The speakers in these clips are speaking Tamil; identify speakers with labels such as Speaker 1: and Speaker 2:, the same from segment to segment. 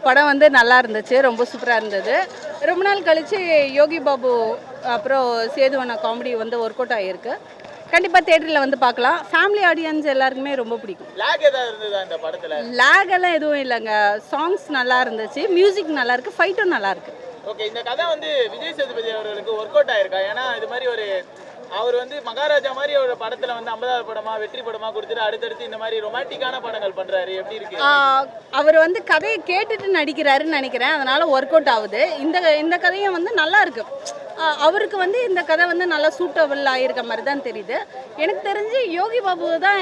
Speaker 1: படம் வந்து நல்லா இருந்துச்சு, ரொம்ப சூப்பராக இருந்தது. ரொம்ப நாள் கழித்து யோகி பாபு அப்புறம் சேதுவண்ணா காமெடி வந்து ஒர்க் அவுட் ஆகிருக்கு. கண்டிப்பாக தேட்டரில் வந்து பார்க்கலாம். ஃபேமிலி ஆடியன்ஸ் எல்லாருக்குமே ரொம்ப பிடிக்கும்.
Speaker 2: லாக் ஏதாவது இருந்ததா இந்த படத்துல?
Speaker 1: லேக் எல்லாம் எதுவும் இல்லைங்க. சாங்ஸ் நல்லா இருந்துச்சு, மியூசிக் நல்லா இருக்கு, ஃபைட்டும் நல்லா இருக்கு.
Speaker 2: ஓகே, இந்த கதை வந்து விஜய் சேதுபதி அவர்களுக்கு ஒர்க் அவுட் ஆயிருக்கா? ஏன்னா இது மாதிரி ஒரு அவர் வந்து மகாராஜா மாதிரி ஒரு படத்துல வந்து 50வது படமா வெற்றி படமா கொடுத்துட்டு அடுத்தடுத்து இந்த மாதிரி ரொமான்டிக்கான படங்கள் பண்றாரு, எப்படி இருக்கு?
Speaker 1: அவர் வந்து கதையை கேட்டுட்டு நடிக்கிறாருன்னு நினைக்கிறேன், அதனால ஒர்க் அவுட் ஆகுது. இந்த கதையும் வந்து நல்லா இருக்கு. அவருக்கு வந்து இந்த கதை வந்து நல்லா சூட்டபிள் ஆகிருக்க மாதிரி தான் தெரியுது. எனக்கு தெரிஞ்சு யோகி பாபு தான்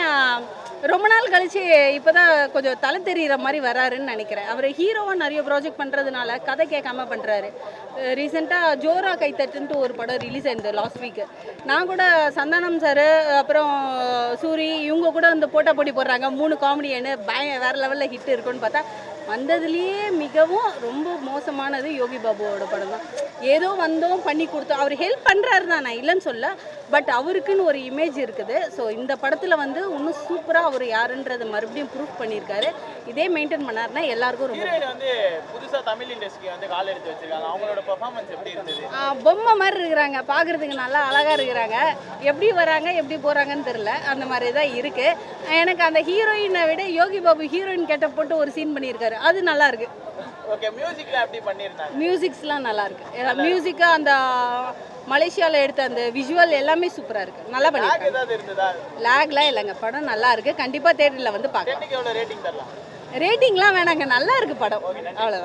Speaker 1: ரொம்ப நாள் கழிச்சு இப்போ தான் கொஞ்சம் தலை தெரிகிற மாதிரி வராருன்னு நினைக்கிறேன். அவர் ஹீரோவாக நிறைய ப்ராஜெக்ட் பண்ணுறதுனால கதை கேட்காம பண்ணுறாரு. ரீசெண்டாக ஜோரா கைத்தட்டுன்ட்டு ஒரு படம் ரிலீஸ் ஆயிருந்தது லாஸ்ட் வீக்கு. நான் கூட சந்தானம் சார் அப்புறம் சூரி இவங்க கூட வந்து போட்டி போடுறாங்க 3 காமெடியன்னு வேறு லெவலில் ஹிட் இருக்குன்னு பார்த்தா வந்ததுலேயே மிகவும் ரொம்ப மோசமானது யோகி பாபுவோட படம் தான். ஏதோ வந்தோம் பண்ணி கொடுத்தோம். அவர் ஹெல்ப் பண்ணுறாரு தான், நான் இல்லைன்னு சொல்ல. பட் அவருக்குன்னு ஒரு இமேஜ் இருக்குது. ஸோ இந்த படத்தில் வந்து இன்னும் சூப்பராக அவர் யாருன்றதை மறுபடியும் ப்ரூஃப் பண்ணியிருக்காரு. இதே மெயின்டைன் பண்ணாருன்னா எல்லாருக்கும் ரொம்ப
Speaker 2: ஹீரோயின் வந்து புதுசா தமிழ் இண்டஸ்ட்ரிக்கு வந்து கால் எடுத்து வச்சிருக்காங்க. அவங்களோட பெர்ஃபார்மன்ஸ் எப்படி இருந்தது?
Speaker 1: பொம்மை மாதிரி இருக்கிறாங்க, பார்க்குறதுக்கு நல்லா அழகாக இருக்கிறாங்க. எப்படி வராங்க எப்படி போகிறாங்கன்னு தெரில, அந்த மாதிரி தான் இருக்குது. எனக்கு அந்த ஹீரோயினை விட யோகி பாபு ஹீரோயின் கெட்ட போட்டு ஒரு சீன் பண்ணியிருக்காரு, அது நல்லா இருக்கு.
Speaker 2: ஓகே, மியூசிக்ல எப்படி பண்ணிருந்தாங்க?
Speaker 1: மியூசிக்ஸ்லாம் நல்லா இருக்கு. மியூசிக்கா அந்த மலேசியாவில் எடுத்த அந்த விஷுவல் எல்லாமே சூப்பராக இருக்குது, நல்லா பண்ணியிருக்காங்க.
Speaker 2: ஏதாவது இருந்ததா?
Speaker 1: லேக்லாம் இல்லைங்க, படம் நல்லா இருக்குது. கண்டிப்பாக தேட்டரில் வந்து பார்க்கலாம்.
Speaker 2: எவ்வளோ ரேட்டிங் தரலாம்?
Speaker 1: ரேட்டிங்லாம் வேணாங்க, நல்லா இருக்குது படம், அவ்வளோதான்.